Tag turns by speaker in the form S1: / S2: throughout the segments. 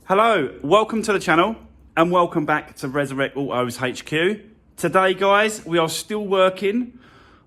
S1: Hello, welcome to the channel and welcome back to Resurrect Autos HQ. Today guys, we are still working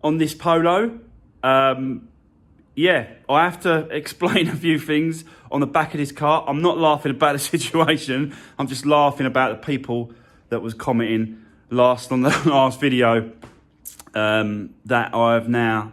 S1: on this Polo. Yeah, I have to explain a few things on the back of this car. I'm not laughing about the situation, I'm just laughing about the people that was commenting on the last video that I've now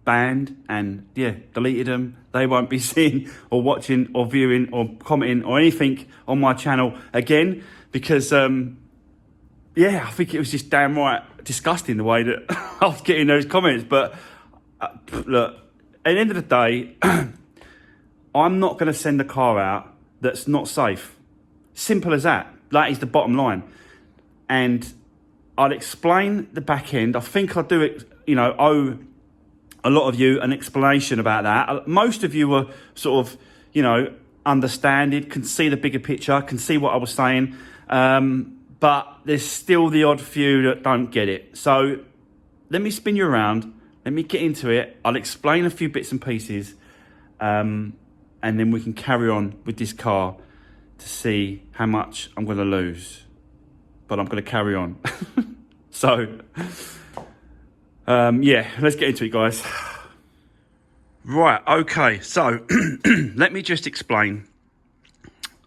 S1: banned and deleted them. They won't be seeing or watching or viewing or commenting or anything on my channel again because I think it was just damn right disgusting the way that I was getting those comments. But look, at the end of the day, I'm not going to send a car out that's not safe. Simple as that. That is the bottom line. And I'll explain the back end. I think I do it, owe a lot of you an explanation about that. Most of you were sort of, understanding, can see the bigger picture, can see what I was saying. But there's still the odd few that don't get it. So let me spin you around. Let me get into it. I'll explain a few bits and pieces. And then we can carry on with this car to see how much I'm going to lose. But I'm going to carry on. So, let's get into it, guys. Right, okay, so let me just explain.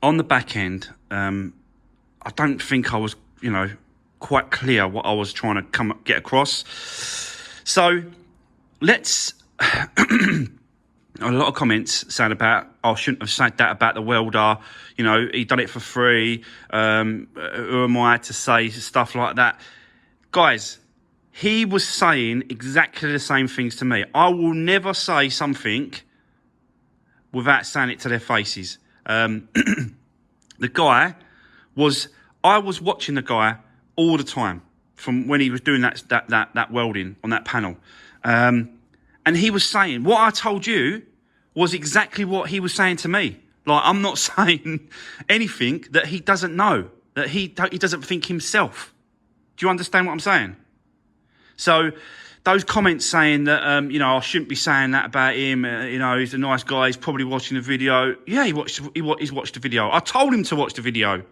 S1: On the back end, I don't think I was, quite clear what I was trying to get across. So, let's... a lot of comments saying about, I shouldn't have said that about the welder, he done it for free, who am I to say stuff like that? Guys, he was saying exactly the same things to me. I will never say something without saying it to their faces. The guy I was watching the guy all the time from when he was doing that welding on that panel. And he was saying, what I told you was exactly what he was saying to me. Like, I'm not saying anything that he doesn't know, that he doesn't think himself. Do you understand what I'm saying? So those comments saying that, I shouldn't be saying that about him, he's a nice guy, he's probably watching the video. Yeah, he's watched the video. I told him to watch the video.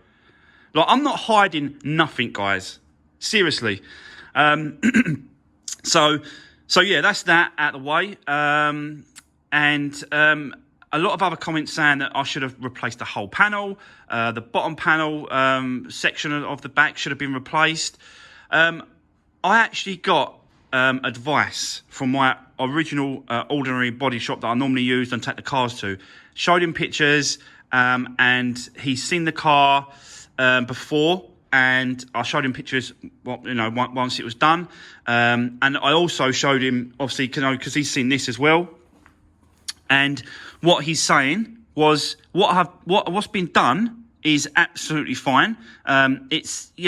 S1: Like, I'm not hiding nothing, guys. Seriously. So yeah, that's that out of the way. And a lot of other comments saying that I should have replaced the whole panel. The bottom panel section of the back should have been replaced. I actually got advice from my original ordinary body shop that I normally use and take the cars to. Showed him pictures and he's seen the car before. And I showed him pictures, once it was done. And I also showed him, obviously, because he's seen this as well. And what he's saying was, what's been done is absolutely fine. It's, he's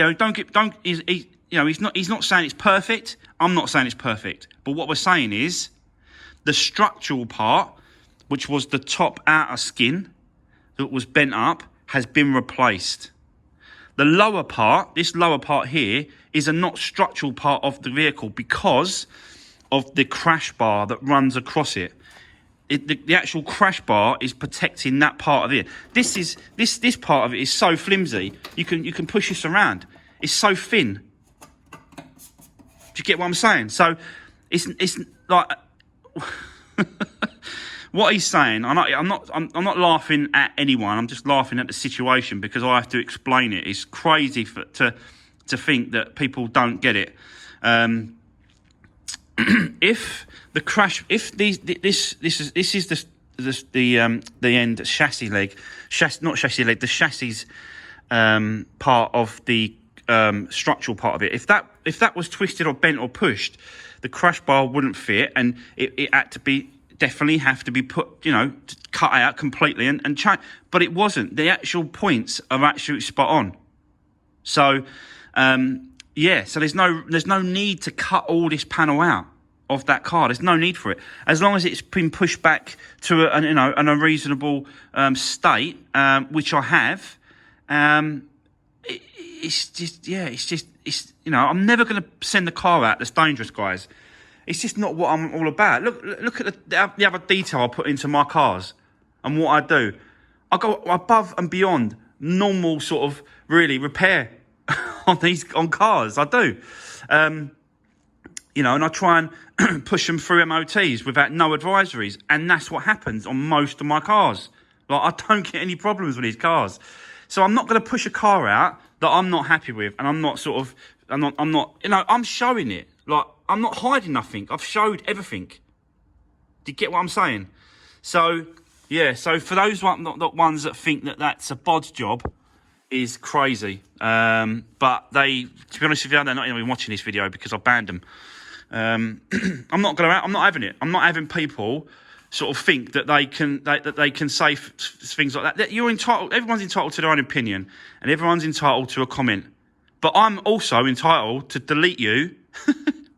S1: not saying it's perfect. I'm not saying it's perfect. But what we're saying is, the structural part, which was the top outer skin that was bent up, has been replaced. The lower part, this lower part here, is a not structural part of the vehicle because of the crash bar that runs across it. The actual crash bar is protecting that part of it. This part of it is so flimsy. You can push this around. It's so thin. Do you get what I'm saying? So it's like what he's saying, I'm not laughing at anyone. I'm just laughing at the situation because I have to explain it. It's crazy to think that people don't get it. If the crash, if this is the end chassis leg, not chassis leg, the chassis part of the structural part of it. If that was twisted or bent or pushed, the crash bar wouldn't fit, and it had to be. Definitely have to be put, cut out completely and change. But it wasn't. The actual points are actually spot on. So, so there's no need to cut all this panel out of that car. There's no need for it. As long as it's been pushed back to a reasonable state, which I have. I'm never going to send the car out that's dangerous, guys. It's just not what I'm all about. Look at the other detail I put into my cars and what I do. I go above and beyond normal sort of really repair on cars. I do. You know, and I try and push them through MOTs without no advisories. And that's what happens on most of my cars. Like, I don't get any problems with these cars. So I'm not going to push a car out that I'm not happy with. And I'm not, you know, I'm showing it. Like, I'm not hiding nothing. I've showed everything. Do you get what I'm saying? So, yeah. So for those ones that think that that's a bod's job, is crazy. But they, to be honest with you, they're not even watching this video because I banned them. I'm not having it. I'm not having people sort of think that they can say things like that. That you're entitled. Everyone's entitled to their own opinion, and everyone's entitled to a comment. But I'm also entitled to delete you,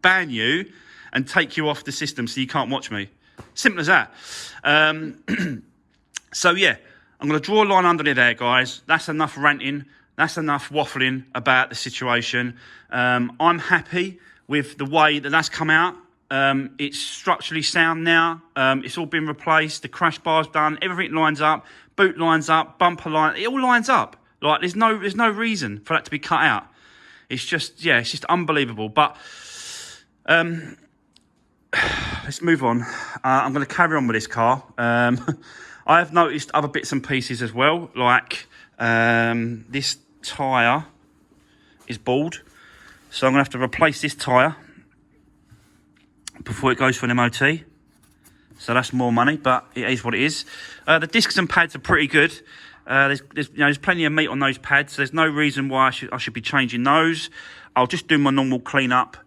S1: ban you, and take you off the system so you can't watch me. Simple as that. So yeah, I'm going to draw a line under there, guys. That's enough ranting. That's enough waffling about the situation. I'm happy with the way that that's come out. It's structurally sound now. It's all been replaced. The crash bar's done. Everything lines up. Boot lines up. Bumper line. It all lines up. Like, there's no reason for that to be cut out. It's just, yeah, it's just unbelievable. But let's move on. I'm going to carry on with this car. I have noticed other bits and pieces as well. Like, this tyre is bald. So I'm going to have to replace this tyre before it goes for an MOT. So that's more money, but it is what it is. The discs and pads are pretty good. There's plenty of meat on those pads. So there's no reason why I should be changing those. I'll just do my normal clean-up.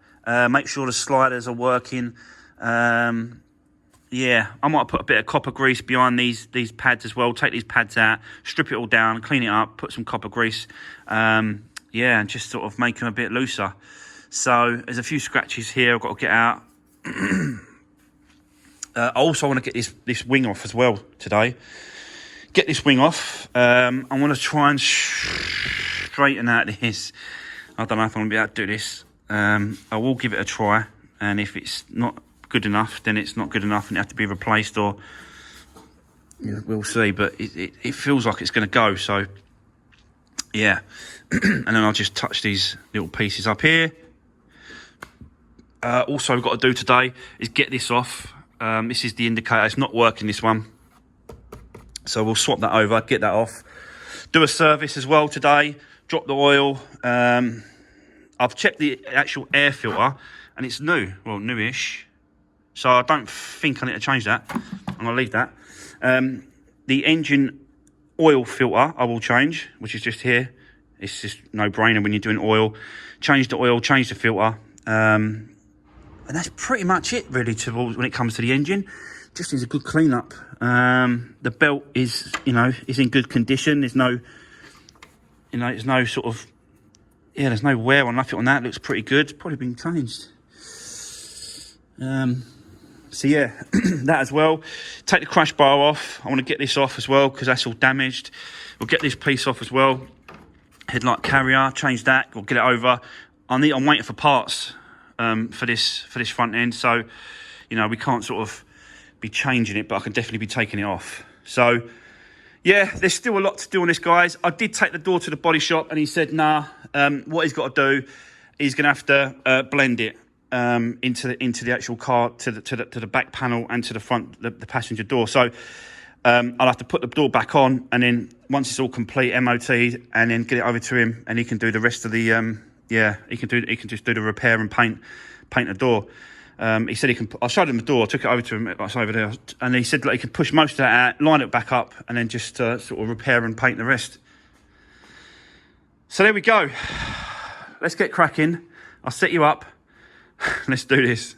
S1: Make sure the sliders are working. Yeah, I might put a bit of copper grease behind these pads as well. Take these pads out, strip it all down, clean it up, put some copper grease. Yeah, and just sort of make them a bit looser. So there's a few scratches here I've got to get out. I also want to get this wing off as well today. Get this wing off. I want to try and straighten out this. I don't know if I'm going to be able to do this. I will give it a try. And if it's not good enough, then it's not good enough and it has to be replaced, or we'll see. But it feels like it's going to go. So, yeah. And then I'll just touch these little pieces up here. Also, we've got to do today is get this off. This is the indicator. It's not working, this one. So we'll swap that over, get that off. Do a service as well today. Drop the oil. I've checked the actual air filter and it's new. Well, newish. So I don't think I need to change that. I'm going to leave that. The engine oil filter I will change, which is just here. It's just no-brainer when you're doing oil. Change the oil, change the filter. And that's pretty much it, really, when it comes to the engine. Just needs a good clean-up. The belt is, is in good condition. There's no, there's no sort of, there's no wear or nothing on that. It looks pretty good. It's probably been changed. So yeah, that as well. Take the crash bar off. I want to get this off as well because that's all damaged. We'll get this piece off as well. Headlight carrier, change that. We'll get it over. I'm waiting for parts for this front end. So, we can't sort of be changing it, but I can definitely be taking it off. So, yeah, there's still a lot to do on this, guys. I did take the door to the body shop, and he said, nah. What he's got to do, he's going to have to blend it into the actual car, to the back panel and to the front, the passenger door. So I'll have to put the door back on, and then once it's all complete, MOT, and then get it over to him, and he can do the rest of the he can just do the repair and paint the door. He said he can. I showed him the door. I took it over to him. It's over there, and he said that he could push most of that out, line it back up, and then just sort of repair and paint the rest. So there we go. Let's get cracking. I'll set you up. Let's do this.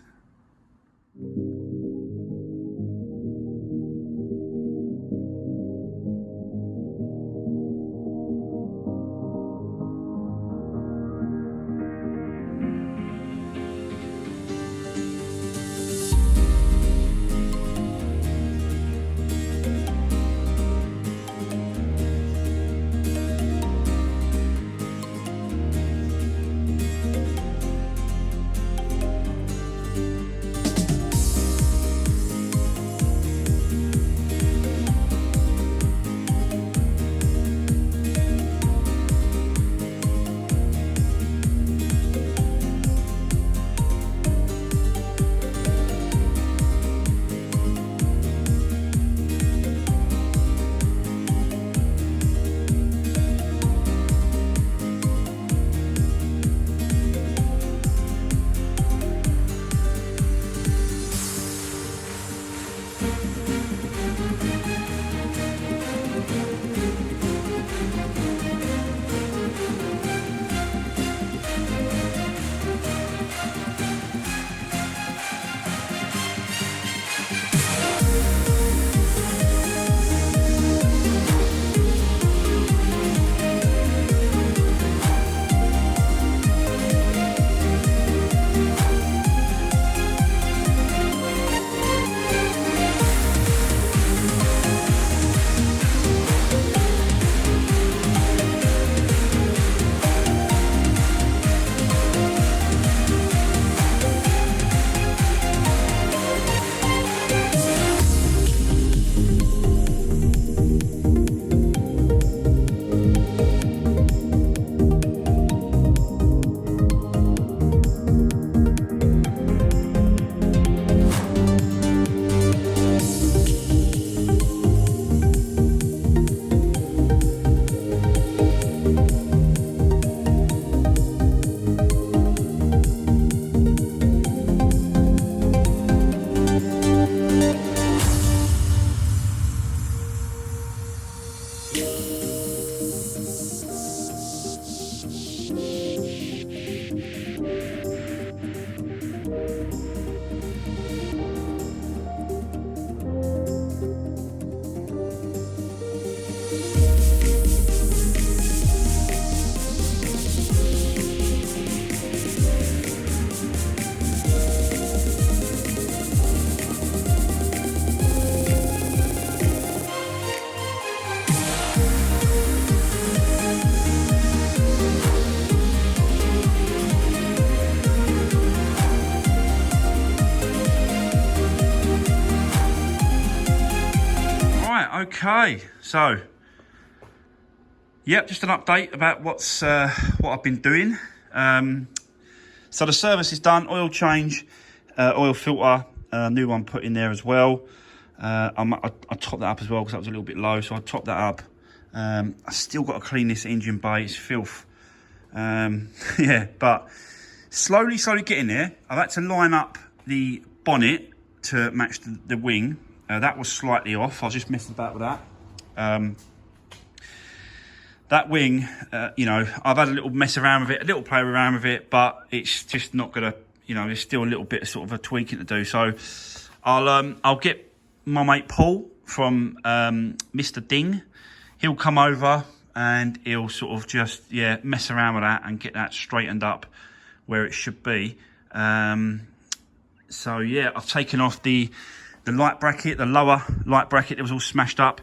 S1: Right, okay. So, yep, just an update about what I've been doing. So the service is done, oil change, oil filter, new one put in there as well. I topped that up as well because that was a little bit low, so I topped that up. I still got to clean this engine bay, it's filth. Yeah, but slowly getting there. I've had to line up the bonnet to match the wing. That was slightly off. I was just messing about with that. That wing, you know, I've had a little mess around with it, a little play around with it, but it's just not gonna, you know, there's still a little bit of sort of a tweaking to do. So I'll get my mate Paul from Mr. Ding. He'll come over and he'll sort of just, yeah, mess around with that and get that straightened up where it should be. So yeah, I've taken off the light bracket, the lower light bracket that was all smashed up.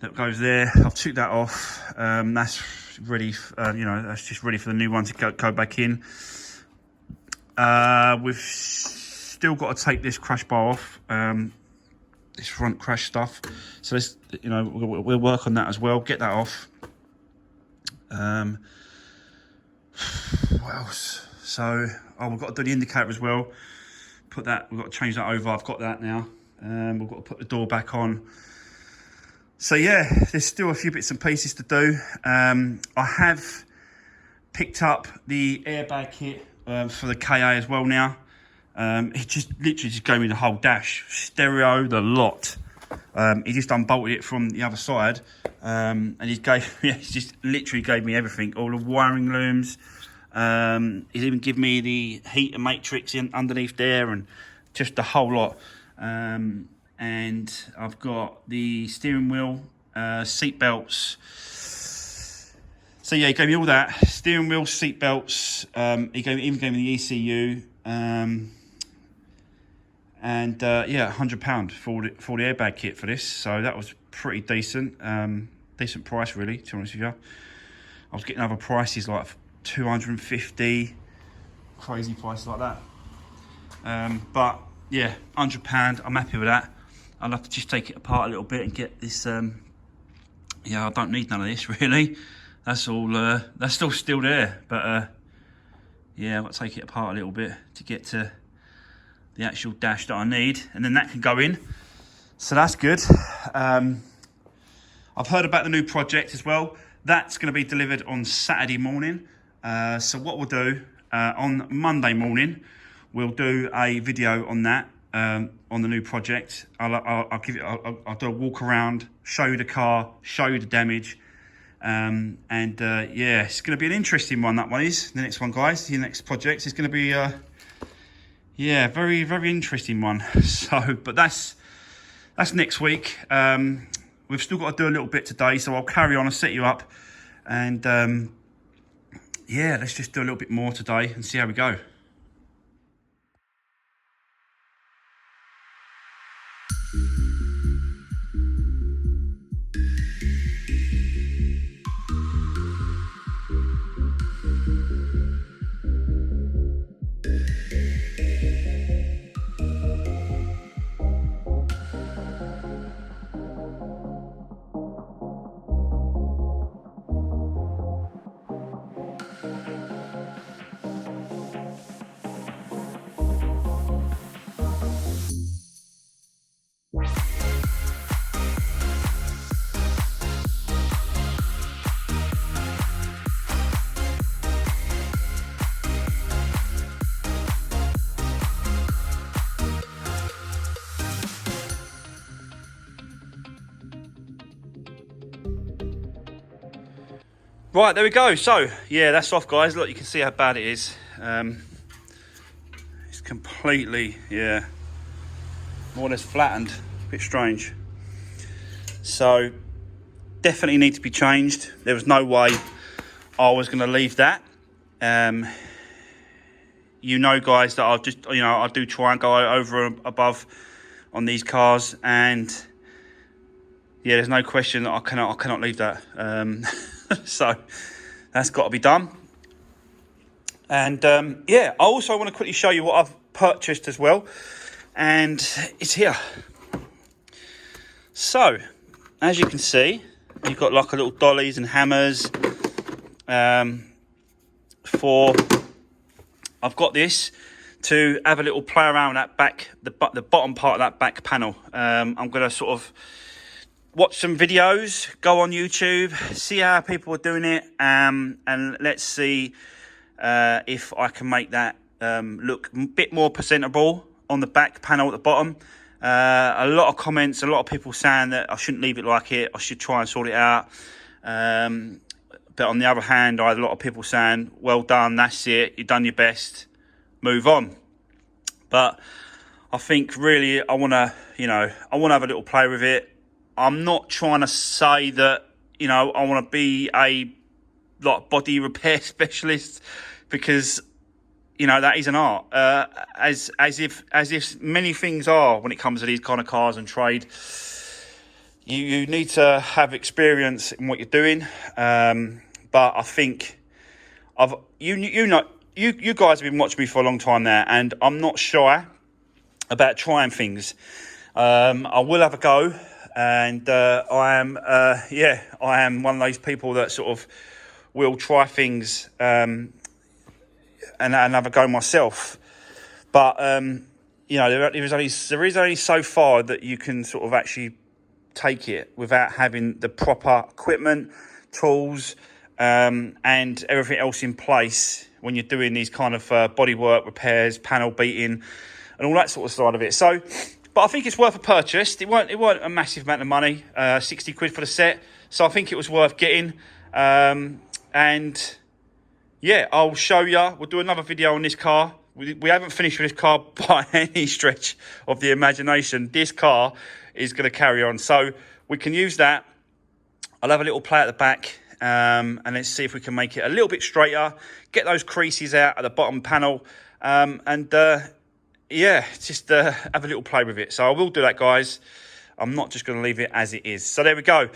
S1: That goes there. I've took that off. That's ready, you know, that's just ready for the new one to go back in. We've still got to take this crash bar off, this front crash stuff. So this, you know, we'll work on that as well. Get that off. What else? So, oh, we've got to do the indicator as well. Put that. We've got to change that over. I've got that now. We've got to put the door back on. So yeah, there's still a few bits and pieces to do. I have picked up the airbag kit for the KA as well now. It just literally just gave me the whole dash, stereo, the lot. He just unbolted it from the other side, and he just literally gave me everything, all the wiring looms. He's even given me the heater matrix underneath there, and just the whole lot. And I've got the steering wheel, seat belts. So yeah, he gave me all that. Steering wheel, seat belts. He even gave me the ECU. And yeah, £100 for the airbag kit for this. So that was pretty decent. Decent price really, to be honest with you. I was getting other prices like 250, crazy prices like that. But yeah, £100. I'm happy with that. I'll have to just take it apart a little bit and get this. Yeah, I don't need none of this really. That's all. That's still there. But yeah, I'll take it apart a little bit to get to the actual dash that I need, and then that can go in. So that's good. I've heard about the new project as well. That's going to be delivered on Saturday morning. So what we'll do on Monday morning, we'll do a video on that. On the new project, I'll do a walk around, show you the car, show you the damage, and yeah, it's going to be an interesting one. That one is the next one, guys. The next project is going to be yeah, very interesting one. So, but that's next week. We've still got to do a little bit today, so I'll carry on and set you up, and yeah, let's just do a little bit more today and see how we go. Right, there we go. So, yeah, that's off, guys. Look, you can see how bad it is. It's completely, yeah, more or less flattened. A bit strange. So, definitely need to be changed. There was no way I was going to leave that. You know, guys, that I'll just, you know, I do try and go over and above on these cars, and yeah, there's no question that I cannot leave that. So that's got to be done. And yeah, I also want to quickly show you what I've purchased as well, and it's here. So as you can see, you've got like a little dollies and hammers. I've got this to have a little play around that back, the bottom part of that back panel. I'm going to sort of watch some videos, go on YouTube, see how people are doing it, and let's see if I can make that look a bit more presentable on the back panel at the bottom. A lot of comments, a lot of people saying that I shouldn't leave it like it, I should try and sort it out. But on the other hand, I had a lot of people saying, well done, that's it, you've done your best, move on. But I think really I want to, I want to have a little play with it. I'm not trying to say that, I want to be a body repair specialist, because, that is an art. As if many things are when it comes to these kind of cars and trade. You need to have experience in what you're doing. But I think you guys have been watching me for a long time now, and I'm not shy about trying things. I will have a go, and I am one of those people that sort of will try things and have a go myself. But there is only so far that you can sort of actually take it without having the proper equipment, tools, and everything else in place when you're doing these kind of bodywork repairs, panel beating, and all that sort of side of it. So, but I think it's worth a purchase. It weren't a massive amount of money, 60 quid for the set. So I think it was worth getting. And yeah, I'll show you. We'll do another video on this car. We haven't finished with this car by any stretch of the imagination. This car is going to carry on. So we can use that. I'll have a little play at the back. And let's see if we can make it a little bit straighter, get those creases out at the bottom panel, and just have a little play with it. So I will do that, guys. I'm not just going to leave it as it is. So there we go.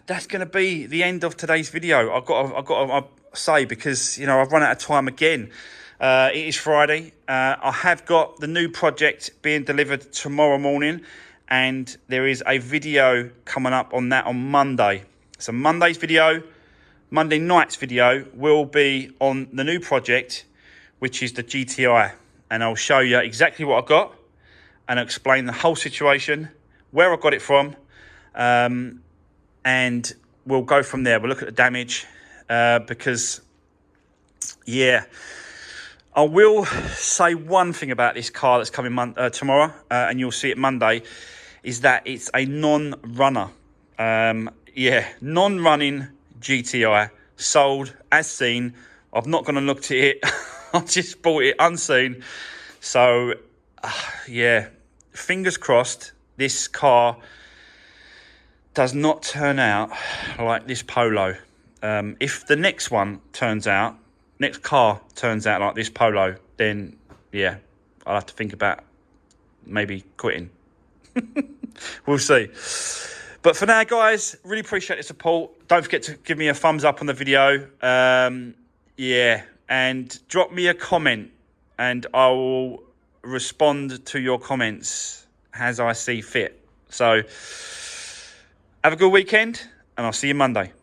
S1: That's going to be the end of today's video. I've got to say, because I've run out of time again. It is Friday. I have got the new project being delivered tomorrow morning. And there is a video coming up on that on Monday. So Monday's video, Monday night's video will be on the new project, which is the GTI. And I'll show you exactly what I got and I'll explain the whole situation, where I got it from. And we'll go from there. We'll look at the damage because, yeah. I will say one thing about this car that's coming tomorrow, and you'll see it Monday, is that it's a non-runner. Non-running GTI, sold as seen. I've not gone and looked at it. I just bought it unseen. So, fingers crossed this car does not turn out like this Polo. If the next car turns out like this Polo, then yeah, I'll have to think about maybe quitting. We'll see. But for now, guys, really appreciate the support. Don't forget to give me a thumbs up on the video. And drop me a comment and I will respond to your comments as I see fit. So have a good weekend and I'll see you Monday.